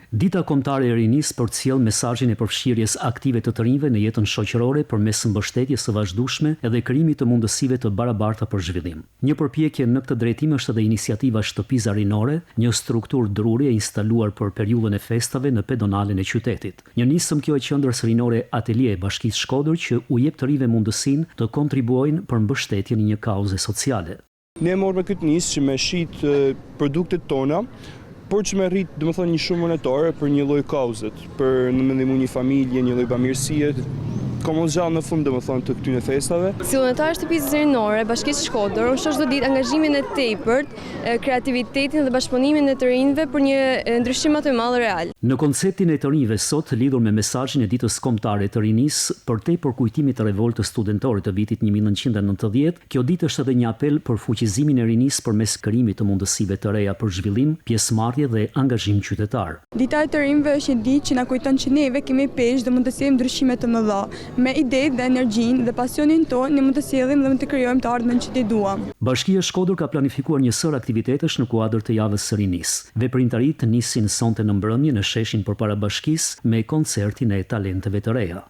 Dita kombëtare e rinisë përcjell mesazhin e përfshirjes aktive të rinjve në jetën shoqërore përmes mbështetjes së vazhdueshme edhe krijimit të mundësive të barabarta për zhvillim. Një përpjekje në këtë drejtim është edhe iniciativa Shtëpiza Rinore, një strukturë druri e instaluar për periudhën e festave në pedonalen e qytetit. Një nisëm kjo e qendrës rinore Atelier e Bashkisë Shkodër që u jep të rinjve mundësinë të kontribuojnë për mbështetjen e një kauze sociale. Ne morëm këtë nisë që me shit produktet tona, por që me rrit, domethënë, një shumë monetare për një lloj kauzet, për në mendimu një familje, një lloj bamirësie, komos gjallë në fund domethënë të këtyre festave. Si vullnetar Shtëpisë Rinore Bashkisë Shkodër, unë shoh çdo ditë angazhimin e tepërt, kreativitetin dhe bashkëpunimin e të rinjve për një ndryshim më të madh real. Në konceptin e të rinjve sot, lidhur me mesazhin e ditës kombëtare të rinisë përtej për kujtimit të revoltës studentore të vitit 1990, kjo ditë është edhe një apel për fuqizimin e rinisë përmes krijimit të mundësive të reja për zhvillim, pjesëmarrje dhe angazhim qytetar. Dita e të rinjve është një ditë që na kujton që neve kemi peshë dhe mund të sjellim ndryshime të mëdha. Me idetë dhe energjinë dhe pasionin tonë ne mund të sjellim dhe mund të krijojmë të ardhmen që t'i duam. Bashkia e Shkodër ka planifikuar një sër aktivitetesh në kuadër të javës së rinisë. Veprimtaritë nisin sonte në mbrëmje në sheshin përpara bashkisë me koncertin e talenteve të reja.